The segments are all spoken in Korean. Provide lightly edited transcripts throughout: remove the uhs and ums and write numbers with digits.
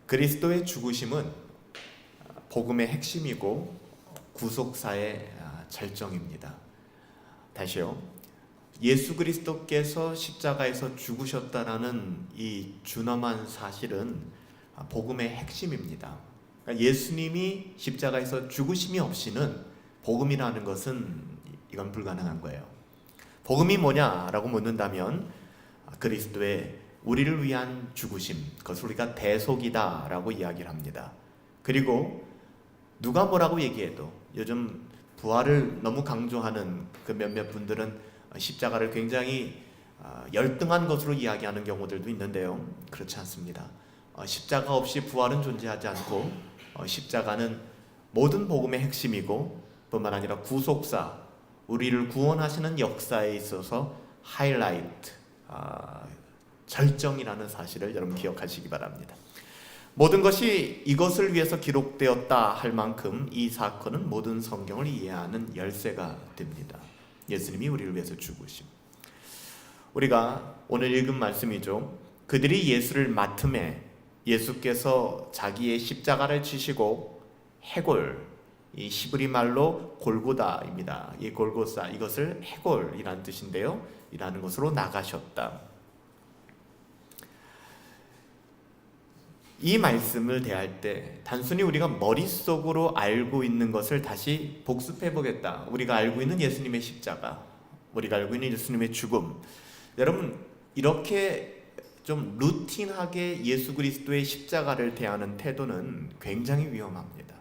그리스도의 죽으심은 복음의 핵심이고 구속사의 절정입니다. 다시요. 예수 그리스도께서 십자가에서 죽으셨다라는 이 준엄한 사실은 복음의 핵심입니다. 그러니까 예수님이 십자가에서 죽으심이 없이는 복음이라는 것은 이건 불가능한 거예요. 복음이 뭐냐라고 묻는다면 그리스도의 우리를 위한 죽으심, 그것을 우리가 대속이다라고 이야기를 합니다. 그리고 누가 뭐라고 얘기해도 요즘 부활을 너무 강조하는 그 몇몇 분들은 십자가를 굉장히 열등한 것으로 이야기하는 경우들도 있는데요. 그렇지 않습니다. 십자가 없이 부활은 존재하지 않고 십자가는 모든 복음의 핵심이고 뿐만 아니라 구속사, 우리를 구원하시는 역사에 있어서 하이라이트, 절정이라는 사실을 여러분 기억하시기 바랍니다. 모든 것이 이것을 위해서 기록되었다 할 만큼 이 사건은 모든 성경을 이해하는 열쇠가 됩니다. 예수님이 우리를 위해서 죽으심. 우리가 오늘 읽은 말씀이죠. 그들이 예수를 맡음에 예수께서 자기의 십자가를 지시고 해골, 이 히브리 말로 골고다입니다. 이 골고사, 이것을 해골이라는 뜻인데요. 이라는 것으로 나가셨다. 이 말씀을 대할 때 단순히 우리가 머릿속으로 알고 있는 것을 다시 복습해 보겠다. 우리가 알고 있는 예수님의 십자가, 우리가 알고 있는 예수님의 죽음. 여러분, 이렇게 좀 루틴하게 예수 그리스도의 십자가를 대하는 태도는 굉장히 위험합니다.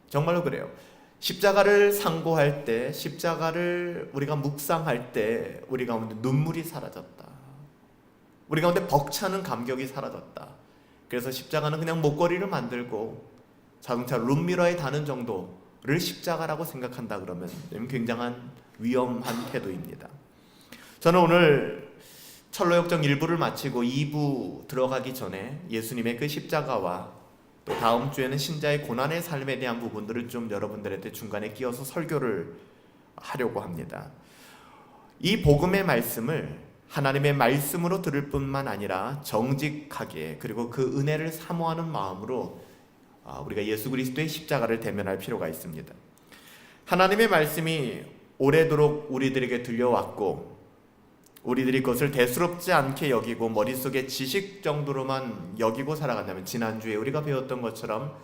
정말로 그래요. 십자가를 상고할 때, 십자가를 우리가 묵상할 때 우리 가운데 눈물이 사라졌다. 우리 가운데 벅차는 감격이 사라졌다. 그래서 십자가는 그냥 목걸이를 만들고 자동차 룸미러에 다는 정도를 십자가라고 생각한다 그러면 굉장한 위험한 태도입니다. 저는 오늘 철로역정 1부를 마치고 2부 들어가기 전에 예수님의 그 십자가와 또 다음 주에는 신자의 고난의 삶에 대한 부분들을 좀 여러분들한테 중간에 끼워서 설교를 하려고 합니다. 이 복음의 말씀을 하나님의 말씀으로 들을 뿐만 아니라 정직하게 그리고 그 은혜를 사모하는 마음으로 우리가 예수 그리스도의 십자가를 대면할 필요가 있습니다. 하나님의 말씀이 오래도록 우리들에게 들려왔고 우리들이 그것을 대수롭지 않게 여기고 머릿속에 지식 정도로만 여기고 살아간다면 지난주에 우리가 배웠던 것처럼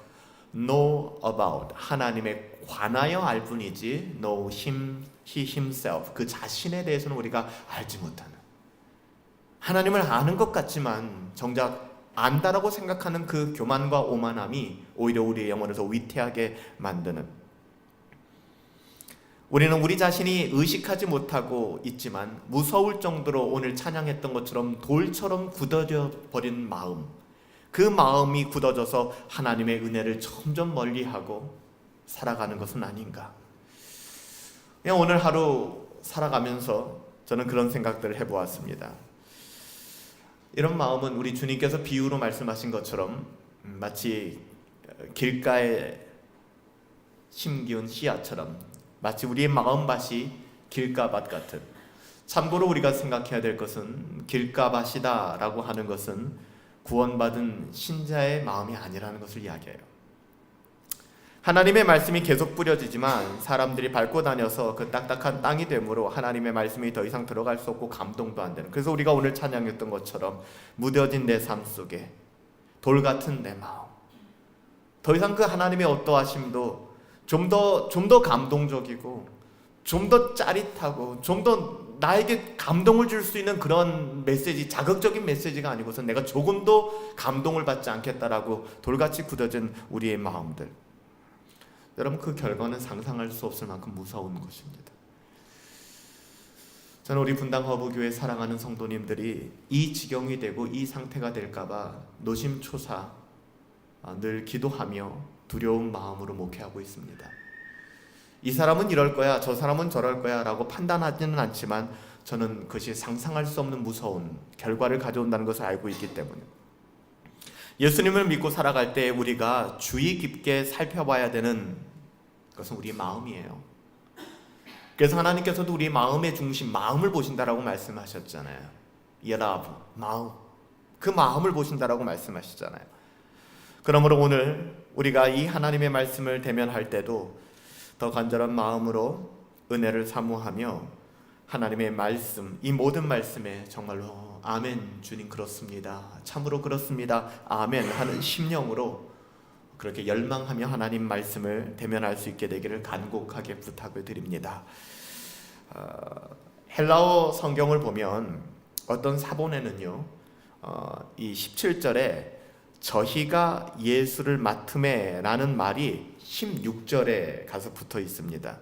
know about, 하나님에 관하여 알 뿐이지 know him, he himself, 그 자신에 대해서는 우리가 알지 못하는, 하나님을 아는 것 같지만 정작 안다라고 생각하는 그 교만과 오만함이 오히려 우리의 영혼을 더 위태하게 만드는, 우리는 우리 자신이 의식하지 못하고 있지만 무서울 정도로 오늘 찬양했던 것처럼 돌처럼 굳어져 버린 마음, 그 마음이 굳어져서 하나님의 은혜를 점점 멀리하고 살아가는 것은 아닌가. 그냥 오늘 하루 살아가면서 저는 그런 생각들을 해보았습니다. 이런 마음은 우리 주님께서 비유로 말씀하신 것처럼 마치 길가에 심기운 씨앗처럼 마치 우리의 마음밭이 길가밭 같은, 참고로 우리가 생각해야 될 것은 길가밭이다 라고 하는 것은 구원받은 신자의 마음이 아니라는 것을 이야기해요. 하나님의 말씀이 계속 뿌려지지만 사람들이 밟고 다녀서 그 딱딱한 땅이 되므로 하나님의 말씀이 더 이상 들어갈 수 없고 감동도 안 되는, 그래서 우리가 오늘 찬양했던 것처럼 무뎌진 내 삶 속에 돌 같은 내 마음, 더 이상 그 하나님의 어떠하심도 좀 더 감동적이고 좀 더 짜릿하고 좀 더 나에게 감동을 줄 수 있는 그런 메시지, 자극적인 메시지가 아니고서 내가 조금도 감동을 받지 않겠다라고 돌같이 굳어진 우리의 마음들, 여러분, 그 결과는 상상할 수 없을 만큼 무서운 것입니다. 저는 우리 분당 허브교회 사랑하는 성도님들이 이 지경이 되고 이 상태가 될까봐 노심초사 늘 기도하며 두려운 마음으로 목회하고 있습니다. 이 사람은 이럴 거야, 저 사람은 저럴 거야 라고 판단하지는 않지만 저는 그것이 상상할 수 없는 무서운 결과를 가져온다는 것을 알고 있기 때문에 예수님을 믿고 살아갈 때 우리가 주의 깊게 살펴봐야 되는 것은 우리의 마음이에요. 그래서 하나님께서도 우리의 마음의 중심, 마음을 보신다라고 말씀하셨잖아요. 여러분, 마음, 그 마음을 보신다라고 말씀하시잖아요. 그러므로 오늘 우리가 이 하나님의 말씀을 대면할 때도 더 간절한 마음으로 은혜를 사모하며 하나님의 말씀, 이 모든 말씀에 정말로 아멘 주님 그렇습니다, 참으로 그렇습니다, 아멘 하는 심령으로 그렇게 열망하며 하나님 말씀을 대면할 수 있게 되기를 간곡하게 부탁을 드립니다. 헬라어 성경을 보면 어떤 사본에는요, 이 17절에 저희가 예수를 맡음에 라는 말이 16절에 가서 붙어 있습니다.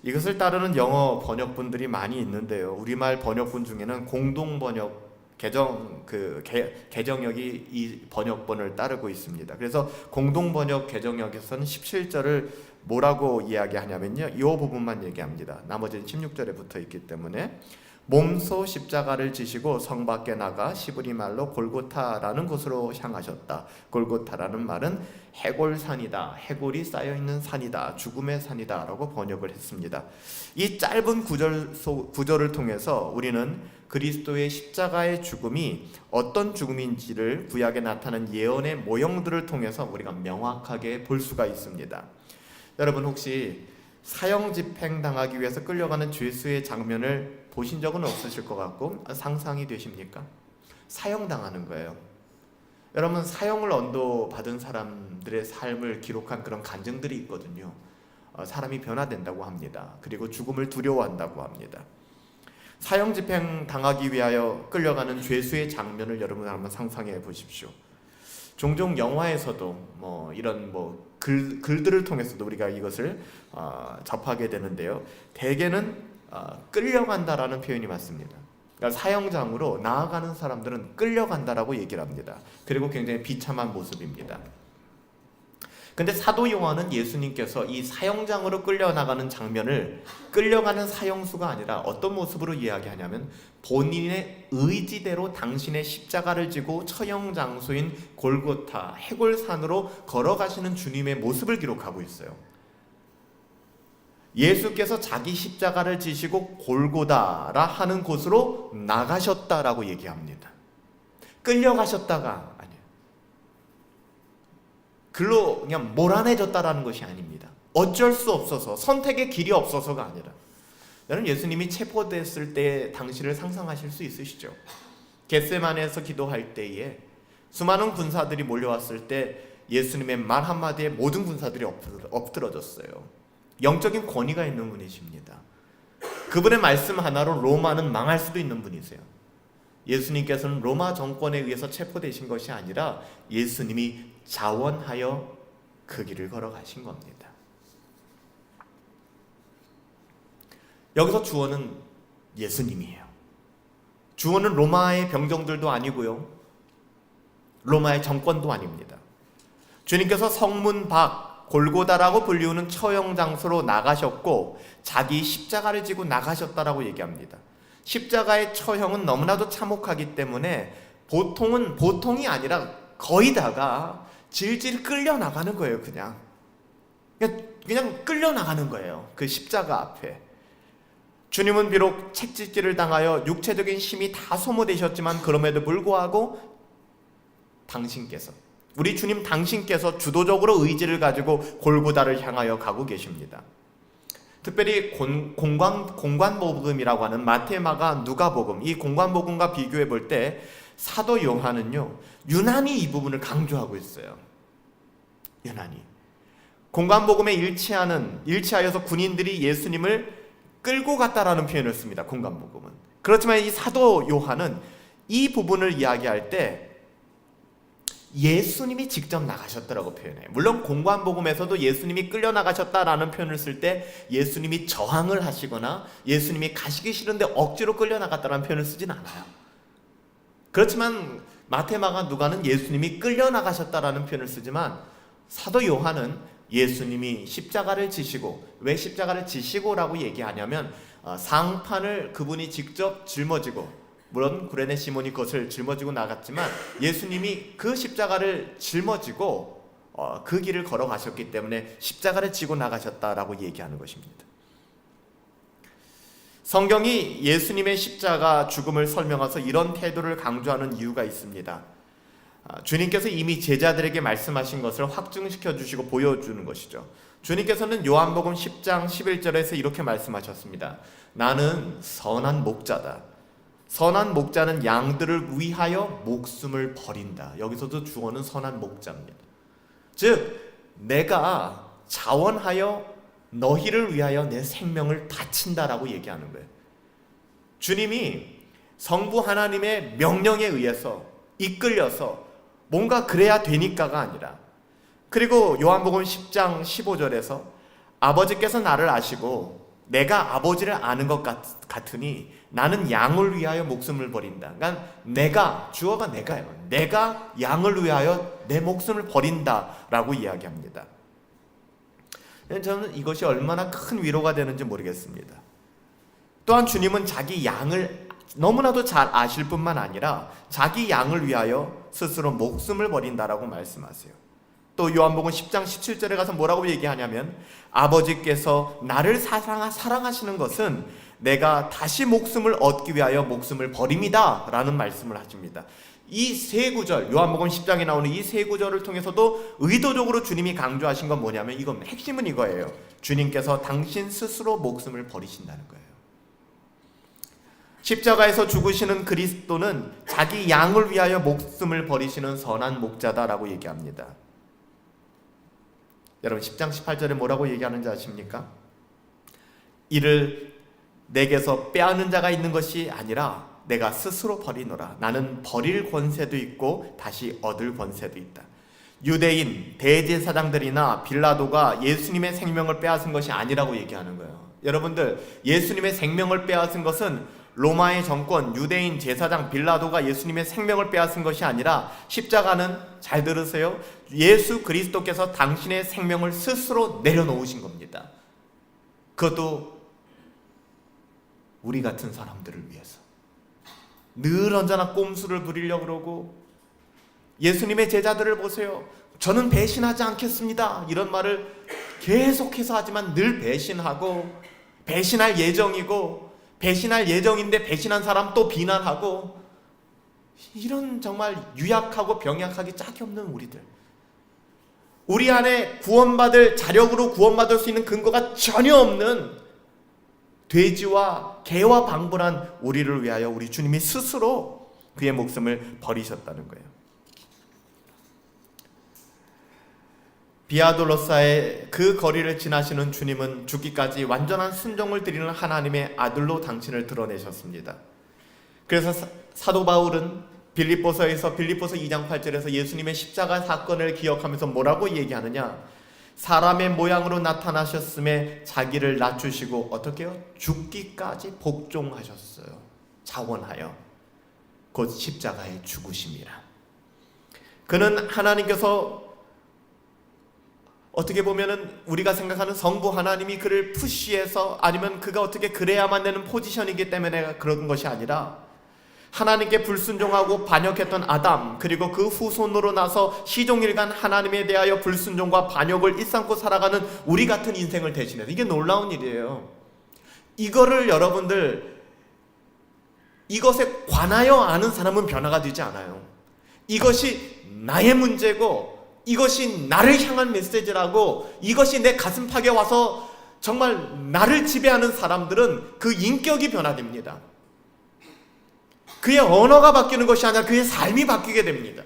이것을 따르는 영어 번역본들이 많이 있는데요, 우리말 번역본 중에는 공동 번역 개정역이 이 번역본을 따르고 있습니다. 그래서 공동 번역 개정역에서는 17절을 뭐라고 이야기하냐면요, 이 부분만 얘기합니다. 나머지는 16절에 붙어 있기 때문에 몸소 십자가를 지시고 성 밖에 나가 시브리 말로 골고타라는 곳으로 향하셨다. 골고타라는 말은 해골산이다, 해골이 쌓여있는 산이다, 죽음의 산이다 라고 번역을 했습니다. 이 짧은 구절을 통해서 우리는 그리스도의 십자가의 죽음이 어떤 죽음인지를 구약에 나타난 예언의 모형들을 통해서 우리가 명확하게 볼 수가 있습니다. 여러분 혹시 사형 집행 당하기 위해서 끌려가는 죄수의 장면을 보신 적은 없으실 것 같고 상상이 되십니까? 사형당하는 거예요. 여러분 사형을 언도받은 사람들의 삶을 기록한 그런 간증들이 있거든요. 사람이 변화된다고 합니다. 그리고 죽음을 두려워한다고 합니다. 사형 집행 당하기 위하여 끌려가는 죄수의 장면을 여러분 한번 상상해 보십시오. 종종 영화에서도 이런 글들을 통해서도 우리가 이것을 접하게 되는데요, 대개는 끌려간다라는 표현이 맞습니다. 그러니까 사형장으로 나아가는 사람들은 끌려간다라고 얘기를 합니다. 그리고 굉장히 비참한 모습입니다. 근데 사도 요한은 예수님께서 이 사형장으로 끌려나가는 장면을 끌려가는 사형수가 아니라 어떤 모습으로 이야기하냐면 본인의 의지대로 당신의 십자가를 지고 처형 장소인 골고타 해골산으로 걸어가시는 주님의 모습을 기록하고 있어요. 예수께서 자기 십자가를 지시고 골고다라 하는 곳으로 나가셨다라고 얘기합니다. 끌려가셨다가 아니에요. 글로 그냥 몰아내졌다라는 것이 아닙니다. 어쩔 수 없어서, 선택의 길이 없어서가 아니라, 여러분 예수님이 체포됐을 때 당시를 상상하실 수 있으시죠? 겟세마네에서 기도할 때에 수많은 군사들이 몰려왔을 때 예수님의 말 한마디에 모든 군사들이 엎드러졌어요. 영적인 권위가 있는 분이십니다. 그분의 말씀 하나로 로마는 망할 수도 있는 분이세요. 예수님께서는 로마 정권에 의해서 체포되신 것이 아니라 예수님이 자원하여 그 길을 걸어가신 겁니다. 여기서 주어는 예수님이에요. 주어는 로마의 병정들도 아니고요, 로마의 정권도 아닙니다. 주님께서 성문 밖 골고다라고 불리우는 처형 장소로 나가셨고 자기 십자가를 지고 나가셨다라고 얘기합니다. 십자가의 처형은 너무나도 참혹하기 때문에 보통이 아니라 거의 다가 질질 끌려 나가는 거예요. 그냥 끌려 나가는 거예요. 그 십자가 앞에. 주님은 비록 채찍질을 당하여 육체적인 힘이 다 소모되셨지만 그럼에도 불구하고 우리 주님 당신께서 주도적으로 의지를 가지고 골고다를 향하여 가고 계십니다. 특별히 공관복음이라고 하는 마태, 마가, 누가복음, 이 공관복음과 비교해 볼 때 사도 요한은요 유난히 이 부분을 강조하고 있어요. 유난히 공관복음에 일치하여서 군인들이 예수님을 끌고 갔다라는 표현을 씁니다. 공관복음은. 그렇지만 이 사도 요한은 이 부분을 이야기할 때 예수님이 직접 나가셨다라고 표현해요. 물론 공관복음에서도 예수님이 끌려나가셨다라는 표현을 쓸 때 예수님이 저항을 하시거나 예수님이 가시기 싫은데 억지로 끌려나갔다라는 표현을 쓰진 않아요. 그렇지만 마태, 마가, 누가는 예수님이 끌려나가셨다라는 표현을 쓰지만 사도 요한은 예수님이 십자가를 지시고, 왜 십자가를 지시고라고 얘기하냐면 상판을 그분이 직접 짊어지고, 물론 구레네 시몬이 그것을 짊어지고 나갔지만 예수님이 그 십자가를 짊어지고 그 길을 걸어가셨기 때문에 십자가를 지고 나가셨다라고 얘기하는 것입니다. 성경이 예수님의 십자가 죽음을 설명해서 이런 태도를 강조하는 이유가 있습니다. 주님께서 이미 제자들에게 말씀하신 것을 확증시켜 주시고 보여주는 것이죠. 주님께서는 요한복음 10장 11절에서 이렇게 말씀하셨습니다. 나는 선한 목자다. 선한 목자는 양들을 위하여 목숨을 버린다. 여기서도 주어는 선한 목자입니다. 즉 내가 자원하여 너희를 위하여 내 생명을 바친다라고 얘기하는 거예요. 주님이 성부 하나님의 명령에 의해서 이끌려서 뭔가 그래야 되니까가 아니라, 그리고 요한복음 10장 15절에서 아버지께서 나를 아시고 내가 아버지를 아는 것 같으니 나는 양을 위하여 목숨을 버린다. 그러니까 주어가 내가예요. 내가 양을 위하여 내 목숨을 버린다라고 이야기합니다. 저는 이것이 얼마나 큰 위로가 되는지 모르겠습니다. 또한 주님은 자기 양을 너무나도 잘 아실 뿐만 아니라 자기 양을 위하여 스스로 목숨을 버린다라고 말씀하세요. 또 요한복음 10장 17절에 가서 뭐라고 얘기하냐면 아버지께서 나를 사랑하시는 것은 내가 다시 목숨을 얻기 위하여 목숨을 버립니다 라는 말씀을 하십니다. 이 세 구절, 요한복음 10장에 나오는 이 세 구절을 통해서도 의도적으로 주님이 강조하신 건 뭐냐면 핵심은 이거예요. 주님께서 당신 스스로 목숨을 버리신다는 거예요. 십자가에서 죽으시는 그리스도는 자기 양을 위하여 목숨을 버리시는 선한 목자다라고 얘기합니다. 여러분 10장 18절에 뭐라고 얘기하는지 아십니까? 이를 내게서 빼앗는 자가 있는 것이 아니라 내가 스스로 버리노라. 나는 버릴 권세도 있고 다시 얻을 권세도 있다. 유대인 대제사장들이나 빌라도가 예수님의 생명을 빼앗은 것이 아니라고 얘기하는 거예요. 여러분들, 예수님의 생명을 빼앗은 것은 로마의 정권, 유대인 제사장 빌라도가 예수님의 생명을 빼앗은 것이 아니라 십자가는, 잘 들으세요, 예수 그리스도께서 당신의 생명을 스스로 내려놓으신 겁니다. 그것도 우리 같은 사람들을 위해서. 늘 언제나 꼼수를 부리려고 그러고, 예수님의 제자들을 보세요. 저는 배신하지 않겠습니다 이런 말을 계속해서 하지만 늘 배신하고, 배신할 예정이고, 배신할 예정인데 배신한 사람 또 비난하고, 이런 정말 유약하고 병약하기 짝이 없는 우리들, 우리 안에 구원받을, 자력으로 구원받을 수 있는 근거가 전혀 없는 돼지와 개와 방불한 우리를 위하여 우리 주님이 스스로 그의 목숨을 버리셨다는 거예요. 비아돌로사의 그 거리를 지나시는 주님은 죽기까지 완전한 순종을 드리는 하나님의 아들로 당신을 드러내셨습니다. 그래서 사도 바울은 빌립보서 2장 8절에서 예수님의 십자가 사건을 기억하면서 뭐라고 얘기하느냐? 사람의 모양으로 나타나셨음에 자기를 낮추시고 어떻게 해요? 죽기까지 복종하셨어요. 자원하여 곧 십자가에 죽으심이라. 그는 하나님께서 어떻게 보면은 우리가 생각하는 성부 하나님이 그를 푸시해서, 아니면 그가 어떻게 그래야만 되는 포지션이기 때문에 그런 것이 아니라 하나님께 불순종하고 반역했던 아담, 그리고 그 후손으로 나서 시종일관 하나님에 대하여 불순종과 반역을 일삼고 살아가는 우리 같은 인생을 대신해서, 이게 놀라운 일이에요. 이거를 여러분들, 이것에 관하여 아는 사람은 변화가 되지 않아요. 이것이 나의 문제고, 이것이 나를 향한 메시지라고, 이것이 내 가슴팍에 와서 정말 나를 지배하는 사람들은 그 인격이 변화됩니다. 그의 언어가 바뀌는 것이 아니라 그의 삶이 바뀌게 됩니다.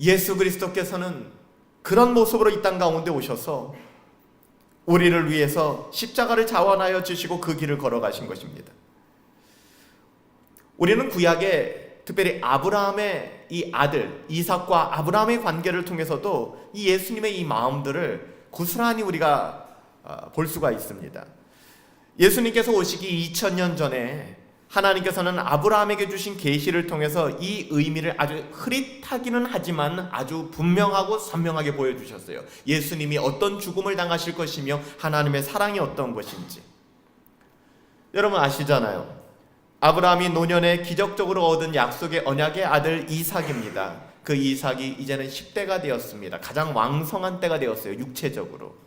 예수 그리스도께서는 그런 모습으로 이 땅 가운데 오셔서 우리를 위해서 십자가를 자원하여 주시고 그 길을 걸어가신 것입니다. 우리는 구약에 특별히 아브라함의 이 아들 이삭과 아브라함의 관계를 통해서도 이 예수님의 이 마음들을 고스란히 우리가 볼 수가 있습니다. 예수님께서 오시기 2000년 전에 하나님께서는 아브라함에게 주신 계시를 통해서 이 의미를 아주 흐릿하기는 하지만 아주 분명하고 선명하게 보여주셨어요. 예수님이 어떤 죽음을 당하실 것이며 하나님의 사랑이 어떤 것인지. 여러분 아시잖아요. 아브라함이 노년에 기적적으로 얻은 약속의 언약의 아들 이삭입니다. 그 이삭이 이제는 10대가 되었습니다. 가장 왕성한 때가 되었어요. 육체적으로.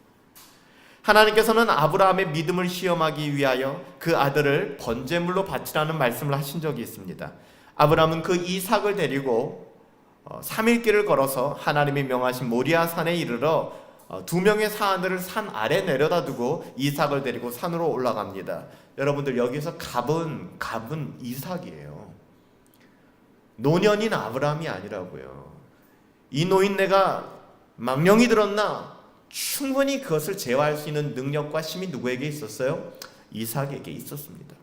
하나님께서는 아브라함의 믿음을 시험하기 위하여 그 아들을 번제물로 바치라는 말씀을 하신 적이 있습니다. 아브라함은 그 이삭을 데리고 3일 길을 걸어서 하나님이 명하신 모리아 산에 이르러 2명의 사람들을 산 아래 내려다 두고 이삭을 데리고 산으로 올라갑니다. 여러분들, 여기서 갑은 이삭이에요. 노년인 아브라함이 아니라고요. 이 노인네가 망령이 들었나? 충분히 그것을 제어할 수 있는 능력과 힘이 누구에게 있었어요? 이삭에게 있었습니다.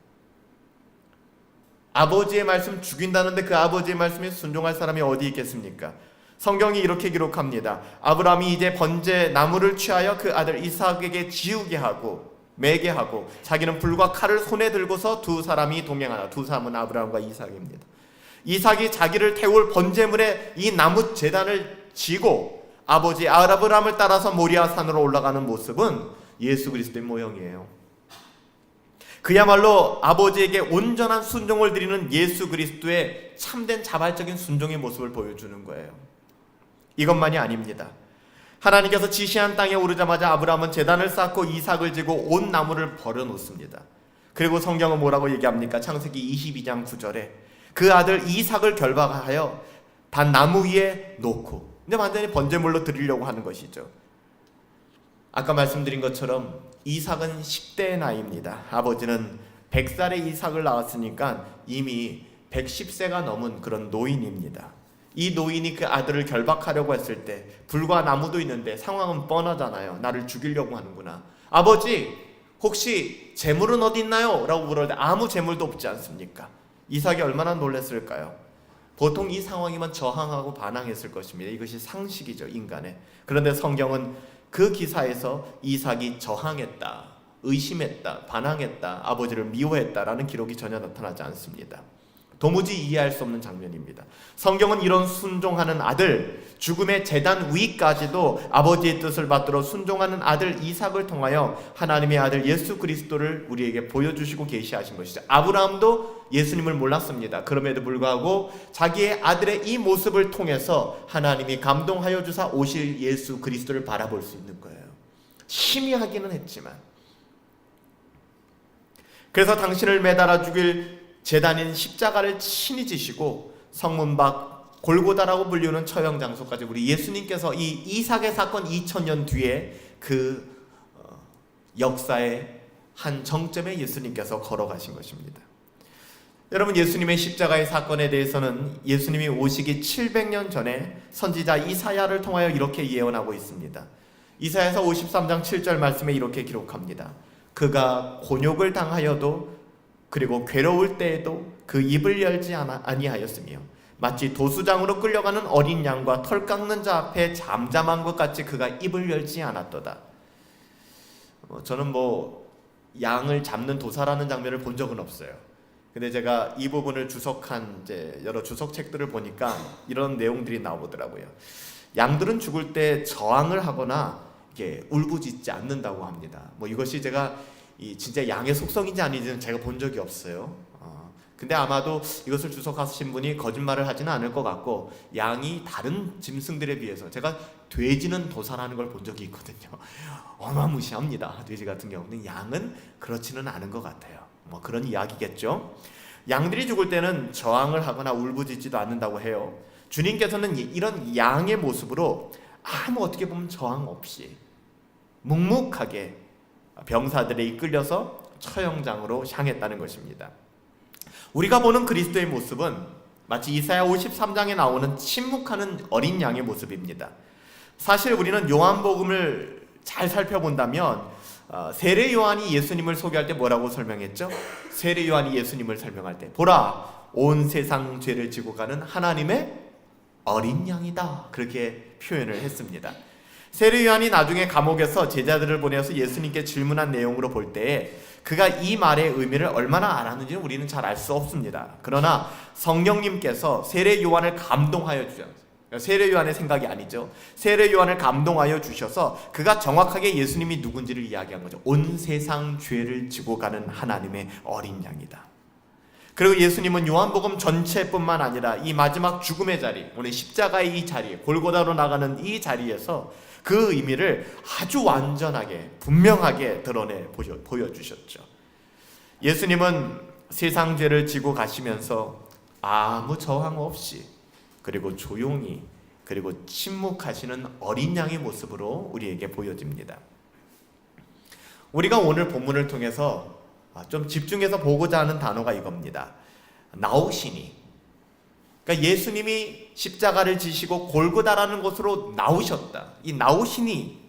아버지의 말씀 죽인다는데 그 아버지의 말씀에 순종할 사람이 어디 있겠습니까? 성경이 이렇게 기록합니다. 아브라함이 이제 번제 나무를 취하여 그 아들 이삭에게 지우게 하고 매게 하고 자기는 불과 칼을 손에 들고서 두 사람이 동행하나. 두 사람은 아브라함과 이삭입니다. 이삭이 자기를 태울 번제물에 이 나무 제단을 지고 아버지 아브라함을 따라서 모리아 산으로 올라가는 모습은 예수 그리스도의 모형이에요. 그야말로 아버지에게 온전한 순종을 드리는 예수 그리스도의 참된 자발적인 순종의 모습을 보여주는 거예요. 이것만이 아닙니다. 하나님께서 지시한 땅에 오르자마자 아브라함은 제단을 쌓고 이삭을 지고 온 나무를 버려놓습니다. 그리고 성경은 뭐라고 얘기합니까? 창세기 22장 9절에 그 아들 이삭을 결박하여 단 나무 위에 놓고, 근데 완전히 번제물로 드리려고 하는 것이죠. 아까 말씀드린 것처럼 이삭은 10대의 나이입니다. 아버지는 100살에 이삭을 낳았으니까 이미 110세가 넘은 그런 노인입니다. 이 노인이 그 아들을 결박하려고 했을 때 불과 나무도 있는데 상황은 뻔하잖아요. 나를 죽이려고 하는구나. 아버지, 혹시 재물은 어디 있나요? 라고 물었는데 아무 재물도 없지 않습니까? 이삭이 얼마나 놀랐을까요? 보통 이 상황이면 저항하고 반항했을 것입니다. 이것이 상식이죠, 인간의. 그런데 성경은 그 기사에서 이삭이 저항했다, 의심했다, 반항했다, 아버지를 미워했다라는 기록이 전혀 나타나지 않습니다. 도무지 이해할 수 없는 장면입니다. 성경은 이런 순종하는 아들, 죽음의 제단 위까지도 아버지의 뜻을 받들어 순종하는 아들 이삭을 통하여 하나님의 아들 예수 그리스도를 우리에게 보여주시고 계시하신 것이죠. 아브라함도 예수님을 몰랐습니다. 그럼에도 불구하고 자기의 아들의 이 모습을 통해서 하나님이 감동하여 주사 오실 예수 그리스도를 바라볼 수 있는 거예요. 희미하기는 했지만. 그래서 당신을 매달아 죽일 제단인 십자가를 친히 지시고 성문 밖 골고다라고 불리우는 처형 장소까지 우리 예수님께서 이 이삭의 사건 2000년 뒤에 그 역사의 한 정점에 예수님께서 걸어가신 것입니다. 여러분, 예수님의 십자가의 사건에 대해서는 예수님이 오시기 700년 전에 선지자 이사야를 통하여 이렇게 예언하고 있습니다. 이사야서 53장 7절 말씀에 이렇게 기록합니다. 그가 곤욕을 당하여도 그리고 괴로울 때에도 그 입을 열지 아니하였으며 마치 도수장으로 끌려가는 어린 양과 털 깎는 자 앞에 잠잠한 것 같이 그가 입을 열지 않았도다. 저는 양을 잡는 도사라는 장면을 본 적은 없어요. 근데 제가 이 부분을 주석한 이제 여러 주석책들을 보니까 이런 내용들이 나오더라고요. 양들은 죽을 때 저항을 하거나 이게 울부짖지 않는다고 합니다. 이것이 제가 진짜 양의 속성인지 아닌지는 제가 본 적이 없어요. 근데 아마도 이것을 주석하신 분이 거짓말을 하지는 않을 것 같고, 양이 다른 짐승들에 비해서, 제가 돼지는 도살하는 걸 본 적이 있거든요. 어마무시합니다. 돼지 같은 경우는. 양은 그렇지는 않은 것 같아요. 그런 이야기겠죠. 양들이 죽을 때는 저항을 하거나 울부짖지도 않는다고 해요. 주님께서는 이런 양의 모습으로 아무 어떻게 보면 저항 없이 묵묵하게 병사들에 이끌려서 처형장으로 향했다는 것입니다. 우리가 보는 그리스도의 모습은 마치 이사야 53장에 나오는 침묵하는 어린 양의 모습입니다. 사실 우리는 요한복음을 잘 살펴본다면 세례 요한이 예수님을 소개할 때 뭐라고 설명했죠? 세례 요한이 예수님을 설명할 때 보라, 온 세상 죄를 지고 가는 하나님의 어린 양이다, 그렇게 표현을 했습니다. 세례 요한이 나중에 감옥에서 제자들을 보내서 예수님께 질문한 내용으로 볼 때에 그가 이 말의 의미를 얼마나 알았는지는 우리는 잘 알 수 없습니다. 그러나 성령님께서 세례 요한을 감동하여 주셨어요. 세례 요한의 생각이 아니죠. 세례 요한을 감동하여 주셔서 그가 정확하게 예수님이 누군지를 이야기한 거죠. 온 세상 죄를 지고 가는 하나님의 어린 양이다. 그리고 예수님은 요한복음 전체뿐만 아니라 이 마지막 죽음의 자리, 오늘 십자가의 이 자리, 골고다로 나가는 이 자리에서 그 의미를 아주 완전하게 분명하게 드러내 보여주셨죠. 예수님은 세상 죄를 지고 가시면서 아무 저항 없이 그리고 조용히 그리고 침묵하시는 어린 양의 모습으로 우리에게 보여집니다. 우리가 오늘 본문을 통해서 좀 집중해서 보고자 하는 단어가 이겁니다. 나오시니. 그러니까 예수님이 십자가를 지시고 골고다라는 곳으로 나오셨다. 이 나오시니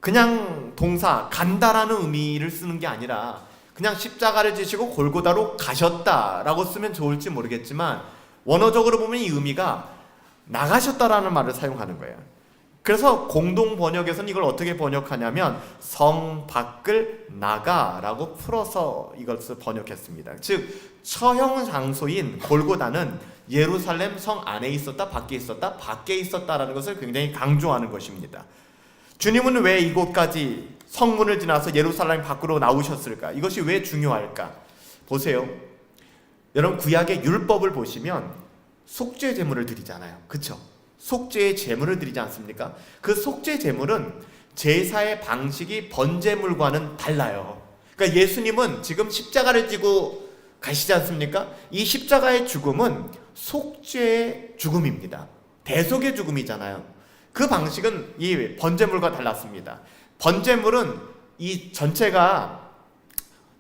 그냥 동사 간다라는 의미를 쓰는 게 아니라 그냥 십자가를 지시고 골고다로 가셨다라고 쓰면 좋을지 모르겠지만 원어적으로 보면 이 의미가 나가셨다라는 말을 사용하는 거예요. 그래서 공동 번역에서는 이걸 어떻게 번역하냐면 성 밖을 나가라고 풀어서 이것을 번역했습니다. 즉 처형 장소인 골고다는 예루살렘 성 안에 있었다, 밖에 있었다, 밖에 있었다라는 것을 굉장히 강조하는 것입니다. 주님은 왜 이곳까지 성문을 지나서 예루살렘 밖으로 나오셨을까? 이것이 왜 중요할까? 보세요. 여러분 구약의 율법을 보시면 속죄 제물을 드리잖아요. 그렇죠? 속죄의 제물을 드리지 않습니까? 그 속죄 제물은 제사의 방식이 번제물과는 달라요. 그러니까 예수님은 지금 십자가를 지고 가시지 않습니까? 이 십자가의 죽음은 속죄의 죽음입니다. 대속의 죽음이잖아요. 그 방식은 이 번제물과 달랐습니다. 번제물은 이 전체가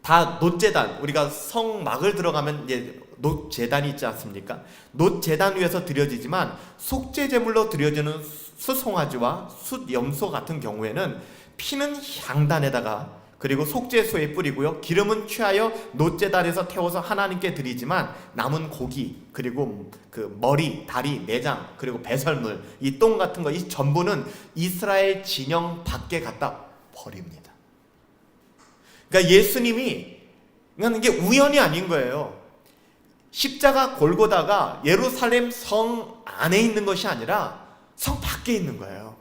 다 놋제단, 우리가 성막을 들어가면 이제 놋제단이 있지 않습니까? 놋제단 위에서 드려지지만 속죄제물로 드려지는 숫송아지와 숫염소 같은 경우에는 피는 향단에다가 그리고 속죄소에 뿌리고요, 기름은 취하여 놋제단에서 태워서 하나님께 드리지만 남은 고기 그리고 그 머리, 다리, 내장 그리고 배설물, 이 똥 같은 거 이 전부는 이스라엘 진영 밖에 갖다 버립니다. 그러니까 예수님이 이게 우연이 아닌 거예요. 십자가 골고다가 예루살렘 성 안에 있는 것이 아니라 성 밖에 있는 거예요.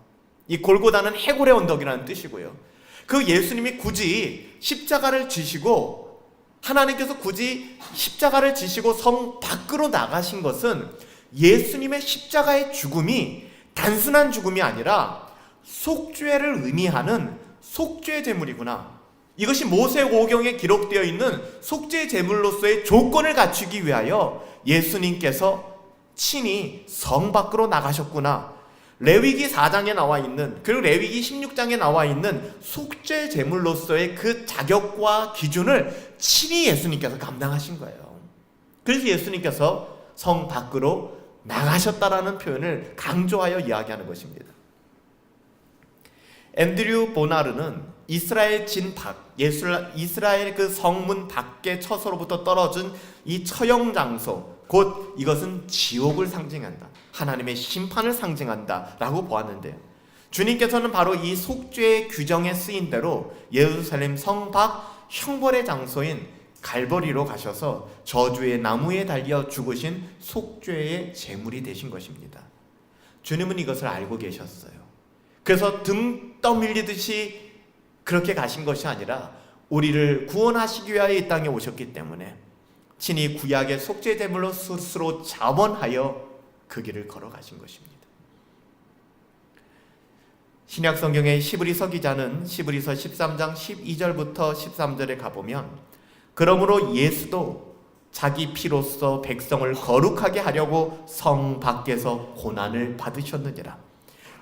이 골고다는 해골의 언덕이라는 뜻이고요. 그 예수님이 굳이 십자가를 지시고 하나님께서 굳이 십자가를 지시고 성 밖으로 나가신 것은 예수님의 십자가의 죽음이 단순한 죽음이 아니라 속죄를 의미하는 속죄 제물이구나. 이것이 모세오경에 기록되어 있는 속죄 제물로서의 조건을 갖추기 위하여 예수님께서 친히 성 밖으로 나가셨구나. 레위기 4장에 나와 있는, 그리고 레위기 16장에 나와 있는 속죄 제물로서의 그 자격과 기준을 친히 예수님께서 감당하신 거예요. 그래서 예수님께서 성 밖으로 나가셨다라는 표현을 강조하여 이야기하는 것입니다. 앤드류 보나르는 이스라엘 진 밖, 이스라엘 그 성문 밖의 처소로부터 떨어진 이 처형 장소, 곧 이것은 지옥을 상징한다, 하나님의 심판을 상징한다 라고 보았는데요, 주님께서는 바로 이 속죄의 규정에 쓰인 대로 예루살렘 성 밖 형벌의 장소인 갈보리로 가셔서 저주의 나무에 달려 죽으신 속죄의 제물이 되신 것입니다. 주님은 이것을 알고 계셨어요. 그래서 등 떠밀리듯이 그렇게 가신 것이 아니라 우리를 구원하시기 위하여 이 땅에 오셨기 때문에 친히 구약의 속죄 제물로 스스로 자원하여 그 길을 걸어가신 것입니다. 신약 성경의 시브리서 기자는 시브리서 13장 12절부터 13절에 가보면 그러므로 예수도 자기 피로써 백성을 거룩하게 하려고 성 밖에서 고난을 받으셨느니라.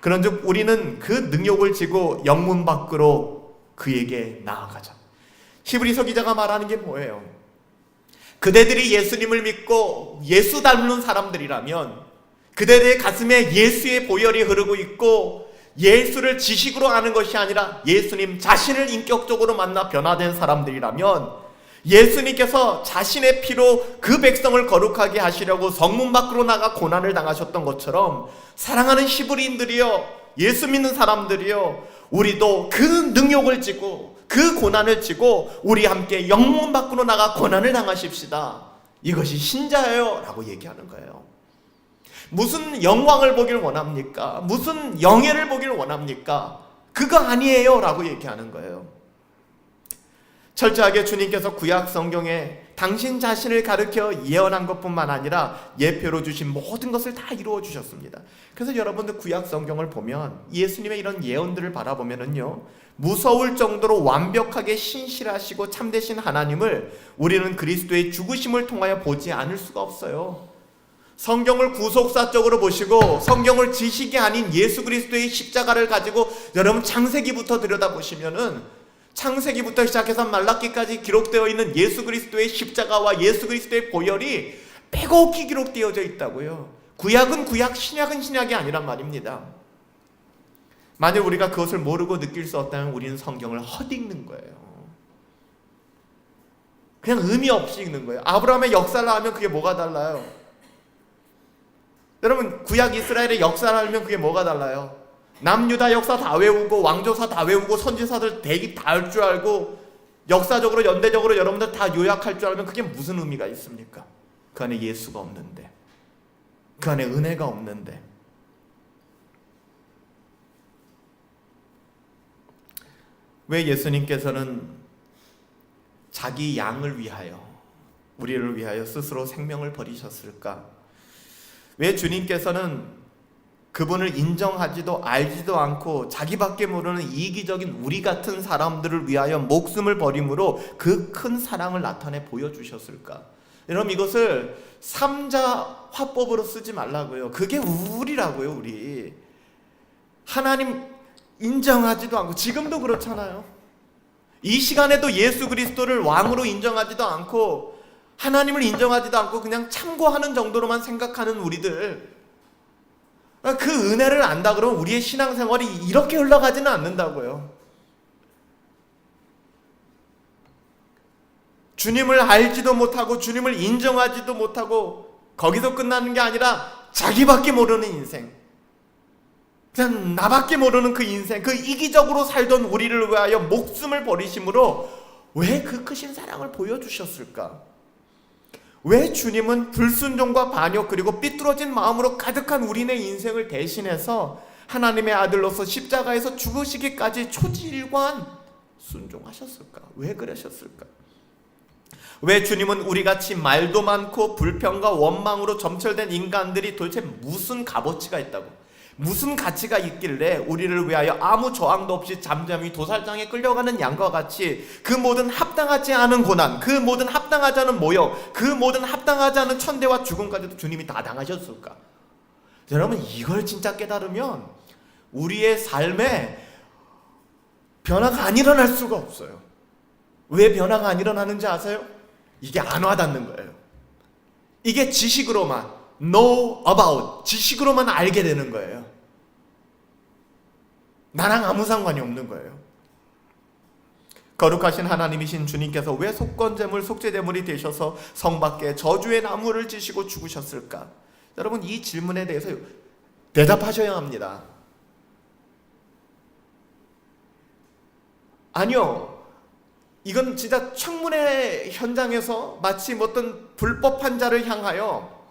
그런즉 우리는 그 능욕을 지고 영문 밖으로 그에게 나아가자. 히브리서 기자가 말하는 게 뭐예요? 그대들이 예수님을 믿고 예수 닮는 사람들이라면, 그대들의 가슴에 예수의 보혈이 흐르고 있고 예수를 지식으로 아는 것이 아니라 예수님 자신을 인격적으로 만나 변화된 사람들이라면, 예수님께서 자신의 피로 그 백성을 거룩하게 하시려고 성문 밖으로 나가 고난을 당하셨던 것처럼, 사랑하는 히브리인들이여, 예수 믿는 사람들이여, 우리도 그 능욕을 지고 그 고난을 지고 우리 함께 영문 밖으로 나가 고난을 당하십시다. 이것이 신자예요 라고 얘기하는 거예요. 무슨 영광을 보길 원합니까? 무슨 영예를 보길 원합니까? 그거 아니에요 라고 얘기하는 거예요. 철저하게 주님께서 구약 성경에 당신 자신을 가르쳐 예언한 것뿐만 아니라 예표로 주신 모든 것을 다 이루어 주셨습니다. 그래서 여러분들 구약 성경을 보면 예수님의 이런 예언들을 바라보면은요, 무서울 정도로 완벽하게 신실하시고 참되신 하나님을 우리는 그리스도의 죽으심을 통하여 보지 않을 수가 없어요. 성경을 구속사적으로 보시고 성경을 지식이 아닌 예수 그리스도의 십자가를 가지고 여러분 창세기부터 들여다보시면은, 창세기부터 시작해서 말라기까지 기록되어 있는 예수 그리스도의 십자가와 예수 그리스도의 보혈이 빼곡히 기록되어져 있다고요. 구약은 구약, 신약은 신약이 아니란 말입니다. 만약 우리가 그것을 모르고 느낄 수 없다면 우리는 성경을 헛읽는 거예요. 그냥 의미 없이 읽는 거예요. 아브라함의 역사를 알면 그게 뭐가 달라요? 여러분, 구약 이스라엘의 역사를 알면 그게 뭐가 달라요? 남유다 역사 다 외우고 왕조사 다 외우고 선지사들 대기 다 할 줄 알고 역사적으로 연대적으로 여러분들 다 요약할 줄 알면 그게 무슨 의미가 있습니까? 그 안에 예수가 없는데, 그 안에 은혜가 없는데. 왜 예수님께서는 자기 양을 위하여, 우리를 위하여 스스로 생명을 버리셨을까? 왜 주님께서는 그분을 인정하지도 알지도 않고 자기밖에 모르는 이기적인 우리 같은 사람들을 위하여 목숨을 버림으로 그 큰 사랑을 나타내 보여주셨을까? 여러분, 이것을 삼자 화법으로 쓰지 말라고요. 그게 우리라고요. 우리 하나님 인정하지도 않고, 지금도 그렇잖아요. 이 시간에도 예수 그리스도를 왕으로 인정하지도 않고 하나님을 인정하지도 않고 그냥 참고하는 정도로만 생각하는 우리들, 그 은혜를 안다 그러면 우리의 신앙생활이 이렇게 흘러가지는 않는다고요. 주님을 알지도 못하고 주님을 인정하지도 못하고 거기서 끝나는 게 아니라 자기밖에 모르는 인생, 그냥 나밖에 모르는 그 인생, 그 이기적으로 살던 우리를 위하여 목숨을 버리심으로 왜 그 크신 사랑을 보여주셨을까? 왜 주님은 불순종과 반역 그리고 삐뚤어진 마음으로 가득한 우리네 인생을 대신해서 하나님의 아들로서 십자가에서 죽으시기까지 초지일관 순종하셨을까? 왜 그러셨을까? 왜 주님은 우리같이 말도 많고 불평과 원망으로 점철된 인간들이 도대체 무슨 값어치가 있다고, 무슨 가치가 있길래 우리를 위하여 아무 저항도 없이 잠잠히 도살장에 끌려가는 양과 같이 그 모든 합당하지 않은 고난, 그 모든 합당하지 않은 모욕, 그 모든 합당하지 않은 천대와 죽음까지도 주님이 다 당하셨을까? 여러분, 이걸 진짜 깨달으면 우리의 삶에 변화가 안 일어날 수가 없어요. 왜 변화가 안 일어나는지 아세요? 이게 안 와닿는 거예요. 이게 지식으로만, know about, 지식으로만 알게 되는 거예요. 나랑 아무 상관이 없는 거예요. 거룩하신 하나님이신 주님께서 왜 속건제물, 속죄제물이 되셔서 성 밖에 저주의 나무를 지시고 죽으셨을까? 여러분, 이 질문에 대해서 대답하셔야 합니다. 아니요, 이건 진짜 청문회 현장에서 마치 어떤 불법한 자를 향하여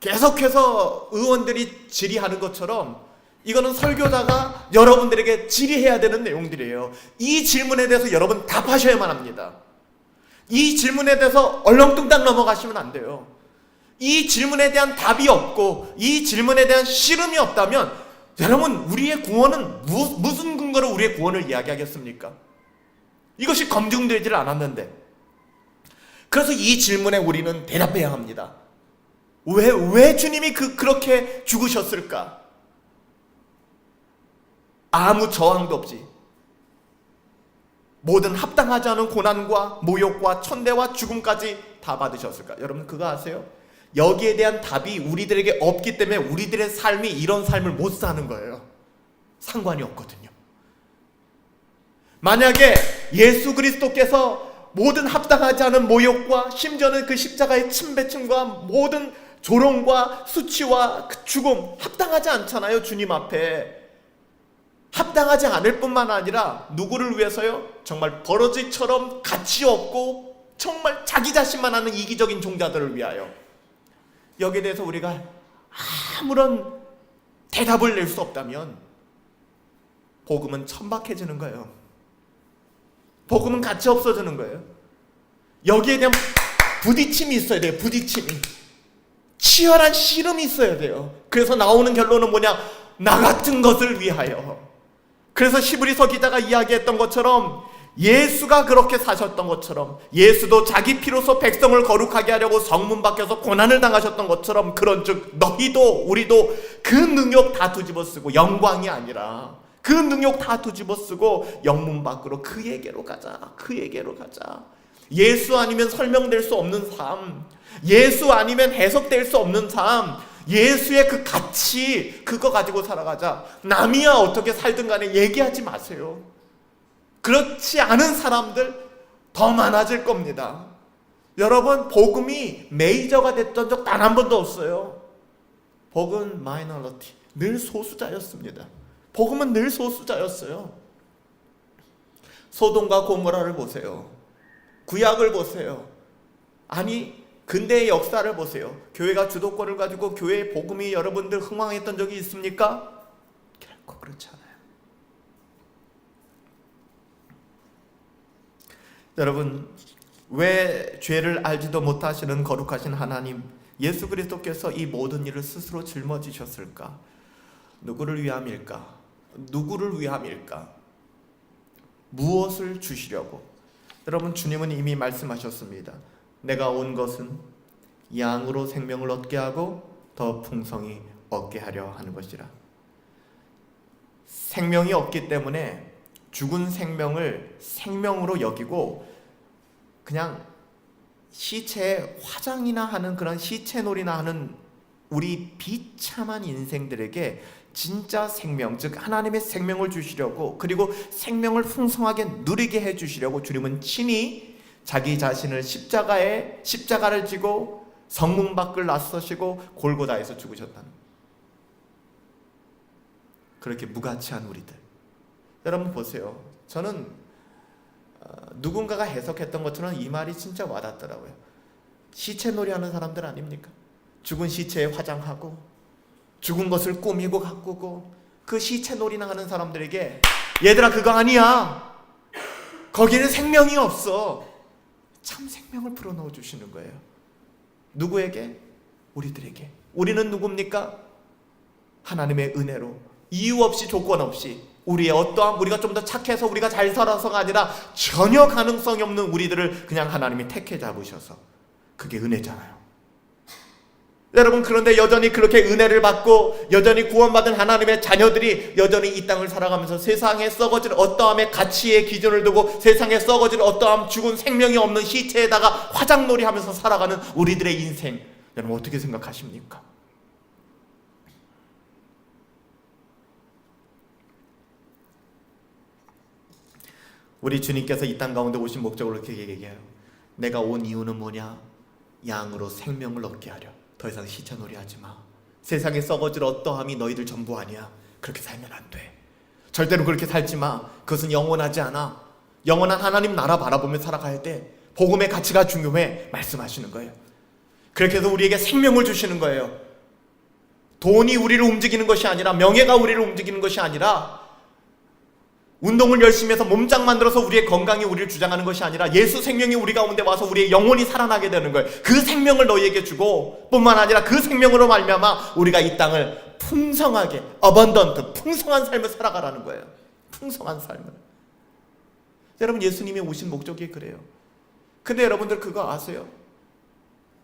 계속해서 의원들이 질의하는 것처럼 이거는 설교자가 여러분들에게 질의해야 되는 내용들이에요. 이 질문에 대해서 여러분 답하셔야만 합니다. 이 질문에 대해서 얼렁뚱땅 넘어가시면 안 돼요. 이 질문에 대한 답이 없고 이 질문에 대한 씨름이 없다면 여러분, 우리의 구원은 무슨 근거로 우리의 구원을 이야기하겠습니까? 이것이 검증되지를 않았는데. 그래서 이 질문에 우리는 대답해야 합니다. 왜 주님이 그렇게 죽으셨을까? 아무 저항도 없이 모든 합당하지 않은 고난과 모욕과 천대와 죽음까지 다 받으셨을까? 여러분, 그거 아세요? 여기에 대한 답이 우리들에게 없기 때문에 우리들의 삶이 이런 삶을 못 사는 거예요. 상관이 없거든요. 만약에 예수 그리스도께서 모든 합당하지 않은 모욕과 심지어는 그 십자가의 침뱉음과 모든 조롱과 수치와 그 죽음, 합당하지 않잖아요. 주님 앞에 합당하지 않을 뿐만 아니라 누구를 위해서요? 정말 버러지처럼 가치 없고 정말 자기 자신만 하는 이기적인 종자들을 위하여. 여기에 대해서 우리가 아무런 대답을 낼 수 없다면 복음은 천박해지는 거예요. 복음은 가치 없어지는 거예요. 여기에 대한 부딪힘이 있어야 돼요. 부딪힘이. 치열한 씨름이 있어야 돼요. 그래서 나오는 결론은 뭐냐? 나 같은 것을 위하여. 그래서 히브리서 기자가 이야기했던 것처럼 예수가 그렇게 사셨던 것처럼, 예수도 자기 피로서 백성을 거룩하게 하려고 성문 밖에서 고난을 당하셨던 것처럼, 그런즉 너희도 우리도 그 능욕 다 뒤집어 쓰고, 영광이 아니라 그 능욕 다 뒤집어 쓰고 영문 밖으로 그에게로 가자. 그에게로 가자. 예수 아니면 설명될 수 없는 삶, 예수 아니면 해석될 수 없는 삶, 예수의 그 가치, 그거 가지고 살아가자. 남이야 어떻게 살든 간에 얘기하지 마세요. 그렇지 않은 사람들 더 많아질 겁니다. 여러분, 복음이 메이저가 됐던 적 단 한 번도 없어요. 복음은 마이너리티, 늘 소수자였습니다. 복음은 늘 소수자였어요. 소돔과 고모라를 보세요. 구약을 보세요. 아니, 근대의 역사를 보세요. 교회가 주도권을 가지고 교회의 복음이 여러분들 흥왕했던 적이 있습니까? 결코 그렇지 않아요. 여러분, 왜 죄를 알지도 못하시는 거룩하신 하나님 예수 그리스도께서 이 모든 일을 스스로 짊어지셨을까? 누구를 위함일까? 누구를 위함일까? 무엇을 주시려고? 여러분, 주님은 이미 말씀하셨습니다. 내가 온 것은 양으로 생명을 얻게 하고 더 풍성히 얻게 하려 하는 것이라. 생명이 없기 때문에 죽은 생명을 생명으로 여기고 그냥 시체에 화장이나 하는, 그런 시체놀이나 하는 우리 비참한 인생들에게 진짜 생명, 즉 하나님의 생명을 주시려고, 그리고 생명을 풍성하게 누리게 해주시려고 주님은 친히 자기 자신을 십자가를 지고 성문 밖을 나서시고 골고다에서 죽으셨다는, 그렇게 무가치한 우리들. 여러분 보세요. 저는 누군가가 해석했던 것처럼 이 말이 진짜 와닿더라고요. 시체놀이 하는 사람들 아닙니까? 죽은 시체에 화장하고 죽은 것을 꾸미고 가꾸고, 그 시체놀이나 하는 사람들에게 얘들아 그거 아니야, 거기에는 생명이 없어. 참 생명을 불어넣어 주시는 거예요. 누구에게? 우리들에게. 우리는 누굽니까? 하나님의 은혜로 이유 없이 조건 없이 우리의 어떠한, 우리가 좀 더 착해서 우리가 잘 살아서가 아니라 전혀 가능성이 없는 우리들을 그냥 하나님이 택해 잡으셔서, 그게 은혜잖아요. 여러분, 그런데 여전히 그렇게 은혜를 받고 여전히 구원받은 하나님의 자녀들이 여전히 이 땅을 살아가면서 세상에 썩어질 어떠함의 가치의 기준을 두고 세상에 썩어질 어떠함, 죽은 생명이 없는 시체에다가 화장놀이 하면서 살아가는 우리들의 인생, 여러분 어떻게 생각하십니까? 우리 주님께서 이 땅 가운데 오신 목적을 이렇게 얘기해요. 내가 온 이유는 뭐냐? 양으로 생명을 얻게 하려. 더 이상 시체놀이 하지 마. 세상에 썩어질 어떠함이 너희들 전부 아니야. 그렇게 살면 안 돼. 절대로 그렇게 살지 마. 그것은 영원하지 않아. 영원한 하나님 나라 바라보며 살아가야 돼. 복음의 가치가 중요해. 말씀하시는 거예요. 그렇게 해서 우리에게 생명을 주시는 거예요. 돈이 우리를 움직이는 것이 아니라, 명예가 우리를 움직이는 것이 아니라, 운동을 열심히 해서 몸짱 만들어서 우리의 건강이 우리를 주장하는 것이 아니라, 예수 생명이 우리 가운데 와서 우리의 영혼이 살아나게 되는 거예요. 그 생명을 너희에게 주고, 뿐만 아니라 그 생명으로 말미암아 우리가 이 땅을 풍성하게, 어번던트, 풍성한 삶을 살아가라는 거예요. 풍성한 삶을. 여러분, 예수님이 오신 목적이 그래요. 근데 여러분들 그거 아세요?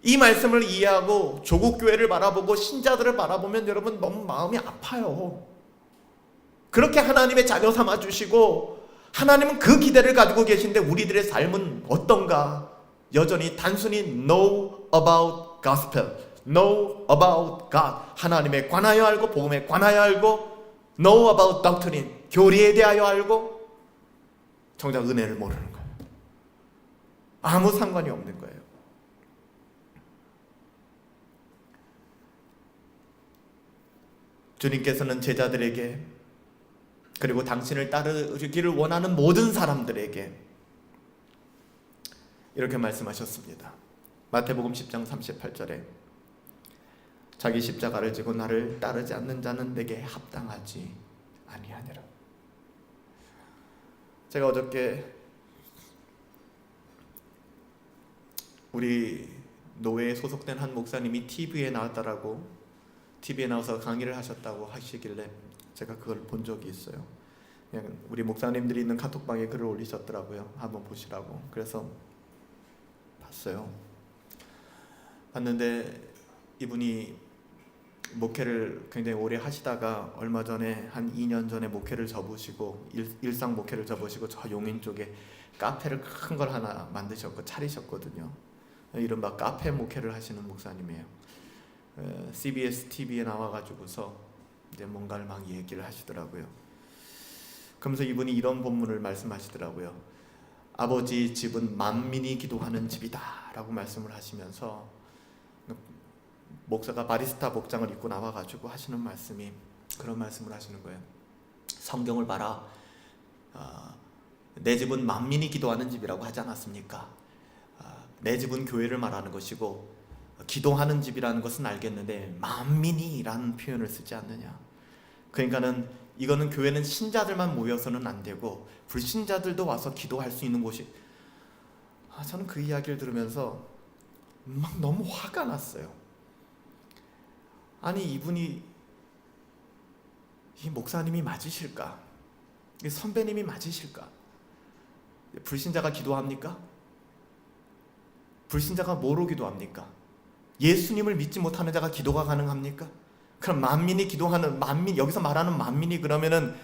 이 말씀을 이해하고 조국 교회를 바라보고 신자들을 바라보면 여러분 너무 마음이 아파요. 그렇게 하나님의 자녀 삼아 주시고 하나님은 그 기대를 가지고 계신데 우리들의 삶은 어떤가? 여전히 단순히 know about gospel, know about God, 하나님에 관하여 알고 복음에 관하여 알고, know about doctrine, 교리에 대하여 알고, 정작 은혜를 모르는 거예요. 아무 상관이 없는 거예요. 주님께서는 제자들에게, 그리고 당신을 따르기를 원하는 모든 사람들에게 이렇게 말씀하셨습니다. 마태복음 10장 38절에 자기 십자가를 지고 나를 따르지 않는 자는 내게 합당하지 아니하니라. 제가 어저께 우리 노회에 소속된 한 목사님이 TV에 나왔다라고, TV에 나와서 강의를 하셨다고 하시길래 제가 그걸 본 적이 있어요. 그냥 우리 목사님들이 있는 카톡방에 글을 올리셨더라고요. 한번 보시라고. 그래서 봤어요. 봤는데 이분이 목회를 굉장히 오래 하시다가 얼마 전에 한 2년 전에 목회를 접으시고 일상 목회를 접으시고 저 용인 쪽에 카페를 큰 걸 하나 만드셨고 차리셨거든요. 이른바 카페 목회를 하시는 목사님이에요. CBS TV에 나와가지고서 이제 뭔가를 막 얘기를 하시더라고요. 그러면서 이분이 이런 본문을 말씀하시더라고요. 아버지 집은 만민이 기도하는 집이다 라고 말씀을 하시면서 목사가 바리스타 복장을 입고 나와가지고 하시는 말씀이 그런 말씀을 하시는 거예요. 성경을 봐라. 내 집은 만민이 기도하는 집이라고 하지 않았습니까? 내 집은 교회를 말하는 것이고 기도하는 집이라는 것은 알겠는데 만민이라는 표현을 쓰지 않느냐. 그러니까는 이거는 교회는 신자들만 모여서는 안 되고 불신자들도 와서 기도할 수 있는 곳이. 저는 그 이야기를 들으면서 막 너무 화가 났어요. 아니 이분이 이 목사님이 맞으실까? 이 선배님이 맞으실까? 불신자가 기도합니까? 불신자가 뭐로 기도합니까? 예수님을 믿지 못하는 자가 기도가 가능합니까? 그럼 만민이 기도하는, 만민, 여기서 말하는 만민이 그러면은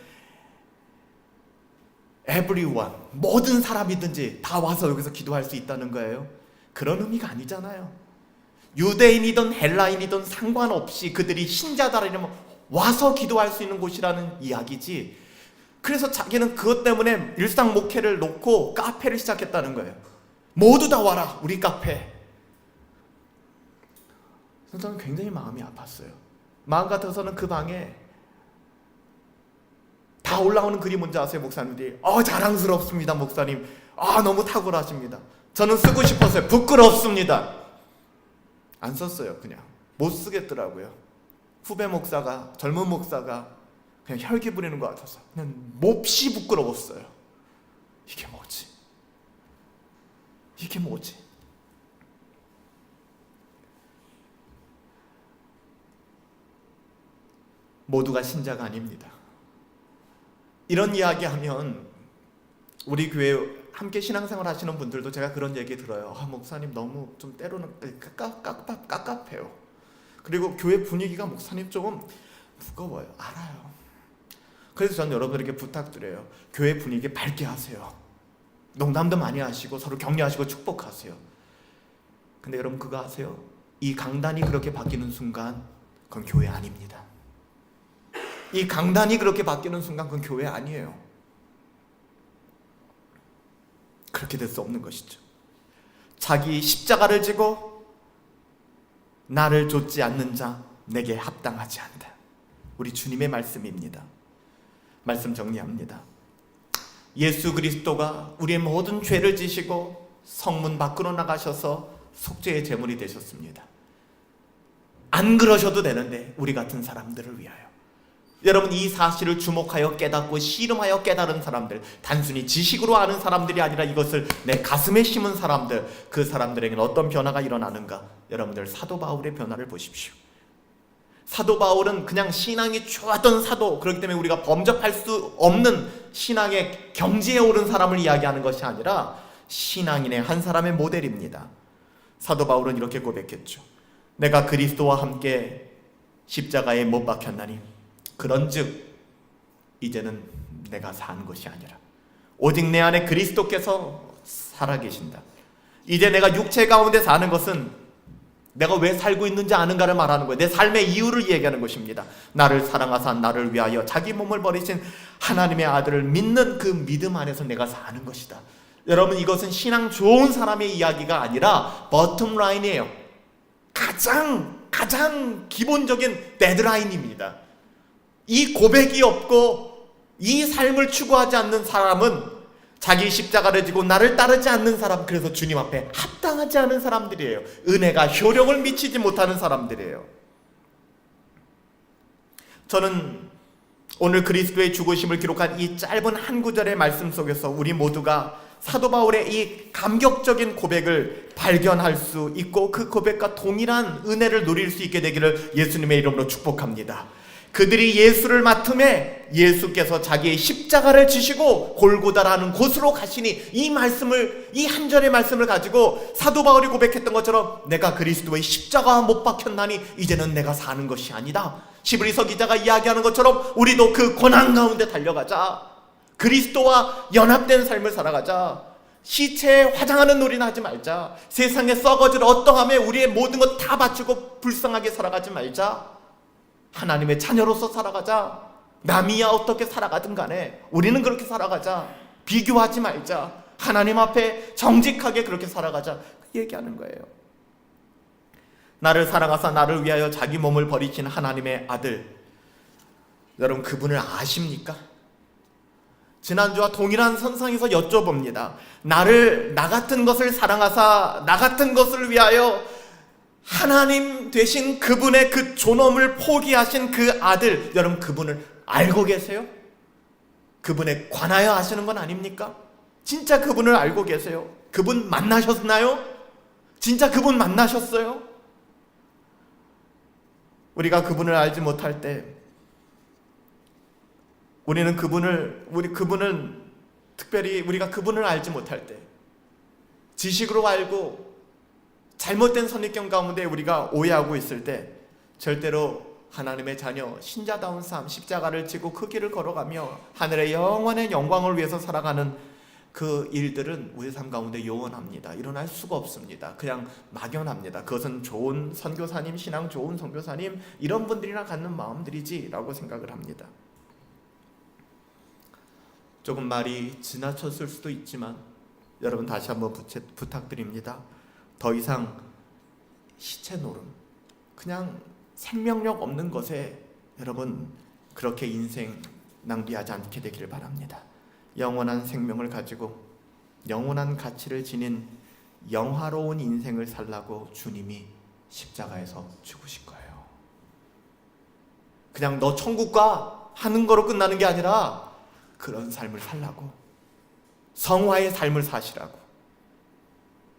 everyone, 모든 사람이든지 다 와서 여기서 기도할 수 있다는 거예요. 그런 의미가 아니잖아요. 유대인이든 헬라인이든 상관없이 그들이 신자다라면 와서 기도할 수 있는 곳이라는 이야기지. 그래서 자기는 그것 때문에 일상 목회를 놓고 카페를 시작했다는 거예요. 모두 다 와라 우리 카페. 저는 굉장히 마음이 아팠어요. 마음 같아서는 그 방에 다 올라오는 글이 뭔지 아세요? 목사님들이 자랑스럽습니다 목사님. 너무 탁월하십니다. 저는 쓰고 싶었어요. 부끄럽습니다. 안 썼어요. 그냥 못 쓰겠더라고요. 후배 목사가, 젊은 목사가 그냥 혈기 부리는 것 같아서 그냥 몹시 부끄러웠어요. 이게 뭐지? 이게 뭐지? 모두가 신자가 아닙니다. 이런 이야기하면 우리 교회 함께 신앙생활 하시는 분들도 제가 그런 얘기 들어요. 목사님 너무 좀 때로는 깝깝해요. 그리고 교회 분위기가 목사님 조금 무거워요. 알아요. 그래서 저는 여러분들에게 부탁드려요. 교회 분위기 밝게 하세요. 농담도 많이 하시고 서로 격려하시고 축복하세요. 근데 여러분 그거 아세요? 이 강단이 그렇게 바뀌는 순간 그건 교회 아닙니다. 이 강단이 그렇게 바뀌는 순간 그건 교회 아니에요. 그렇게 될 수 없는 것이죠. 자기 십자가를 지고 나를 좇지 않는 자 내게 합당하지 않다. 우리 주님의 말씀입니다. 말씀 정리합니다. 예수 그리스도가 우리의 모든 죄를 지시고 성문 밖으로 나가셔서 속죄의 제물이 되셨습니다. 안 그러셔도 되는데 우리 같은 사람들을 위하여. 여러분 이 사실을 주목하여 깨닫고 씨름하여 깨달은 사람들, 단순히 지식으로 아는 사람들이 아니라 이것을 내 가슴에 심은 사람들, 그 사람들에게는 어떤 변화가 일어나는가? 여러분들 사도 바울의 변화를 보십시오. 사도 바울은 그냥 신앙이 좋았던 사도, 그렇기 때문에 우리가 범접할 수 없는 신앙의 경지에 오른 사람을 이야기하는 것이 아니라 신앙인의 한 사람의 모델입니다. 사도 바울은 이렇게 고백했죠. 내가 그리스도와 함께 십자가에 못 박혔나니 그런즉 이제는 내가 사는 것이 아니라 오직 내 안에 그리스도께서 살아계신다. 이제 내가 육체 가운데 사는 것은 내가 왜 살고 있는지 아는가를 말하는 거예요. 내 삶의 이유를 얘기하는 것입니다. 나를 사랑하사 나를 위하여 자기 몸을 버리신 하나님의 아들을 믿는 그 믿음 안에서 내가 사는 것이다. 여러분 이것은 신앙 좋은 사람의 이야기가 아니라 버텀 라인이에요. 가장 기본적인 데드라인입니다. 이 고백이 없고 이 삶을 추구하지 않는 사람은 자기 십자가를 지고 나를 따르지 않는 사람, 그래서 주님 앞에 합당하지 않은 사람들이에요. 은혜가 효력을 미치지 못하는 사람들이에요. 저는 오늘 그리스도의 죽으심을 기록한 이 짧은 한 구절의 말씀 속에서 우리 모두가 사도 바울의 이 감격적인 고백을 발견할 수 있고 그 고백과 동일한 은혜를 누릴 수 있게 되기를 예수님의 이름으로 축복합니다. 그들이 예수를 맡음에 예수께서 자기의 십자가를 지시고 골고다라는 곳으로 가시니 이 한 절의 말씀을 가지고 사도 바울이 고백했던 것처럼 내가 그리스도의 십자가와 못 박혔나니 이제는 내가 사는 것이 아니다. 히브리서 기자가 이야기하는 것처럼 우리도 그 고난 가운데 달려가자. 그리스도와 연합된 삶을 살아가자. 시체에 화장하는 놀이나 하지 말자. 세상에 썩어질 어떠함에 우리의 모든 것 다 바치고 불쌍하게 살아가지 말자. 하나님의 자녀로서 살아가자. 남이야 어떻게 살아가든 간에 우리는 그렇게 살아가자. 비교하지 말자. 하나님 앞에 정직하게 그렇게 살아가자. 그 얘기하는 거예요. 나를 사랑하사 나를 위하여 자기 몸을 버리신 하나님의 아들, 여러분 그분을 아십니까? 지난주와 동일한 선상에서 여쭤봅니다. 나 같은 것을 사랑하사 나 같은 것을 위하여 하나님 되신 그분의 그 존엄을 포기하신 그 아들, 여러분 그분을 알고 계세요? 그분에 관하여 아시는 건 아닙니까? 진짜 그분을 알고 계세요? 그분 만나셨나요? 진짜 그분 만나셨어요? 우리가 그분을 알지 못할 때 그분은 특별히 우리가 그분을 알지 못할 때 지식으로 알고 잘못된 선입견 가운데 우리가 오해하고 있을 때 절대로 하나님의 자녀, 신자다운 삶, 십자가를 지고 그 길을 걸어가며 하늘의 영원의 영광을 위해서 살아가는 그 일들은 우리 삶 가운데 요원합니다. 일어날 수가 없습니다. 그냥 막연합니다. 그것은 좋은 선교사님, 신앙 좋은 선교사님 이런 분들이나 갖는 마음들이지라고 생각을 합니다. 조금 말이 지나쳤을 수도 있지만 여러분 다시 한번 부탁드립니다. 더 이상 시체 노름, 그냥 생명력 없는 것에 여러분 그렇게 인생 낭비하지 않게 되기를 바랍니다. 영원한 생명을 가지고 영원한 가치를 지닌 영화로운 인생을 살라고 주님이 십자가에서 죽으신 거예요. 그냥 너 천국 가 하는 거로 끝나는 게 아니라 그런 삶을 살라고, 성화의 삶을 사시라고.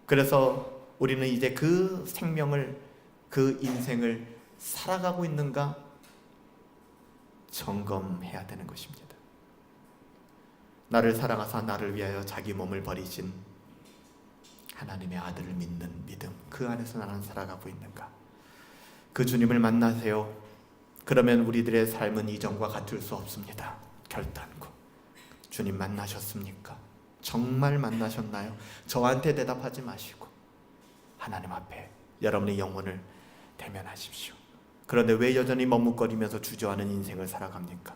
그래서 우리는 이제 그 생명을, 그 인생을 살아가고 있는가 점검해야 되는 것입니다. 나를 사랑하사 나를 위하여 자기 몸을 버리신 하나님의 아들을 믿는 믿음, 그 안에서 나는 살아가고 있는가? 그 주님을 만나세요. 그러면 우리들의 삶은 이전과 같을 수 없습니다. 결단코. 주님 만나셨습니까? 정말 만나셨나요? 저한테 대답하지 마시고 하나님 앞에 여러분의 영혼을 대면하십시오. 그런데 왜 여전히 머뭇거리면서 주저하는 인생을 살아갑니까?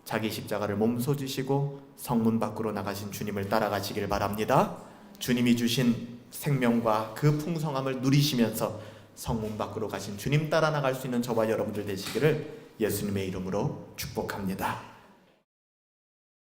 자기 십자가를 몸소 지시고 성문 밖으로 나가신 주님을 따라가시길 바랍니다. 주님이 주신 생명과 그 풍성함을 누리시면서 성문 밖으로 가신 주님 따라 나갈 수 있는 저와 여러분들 되시기를 예수님의 이름으로 축복합니다.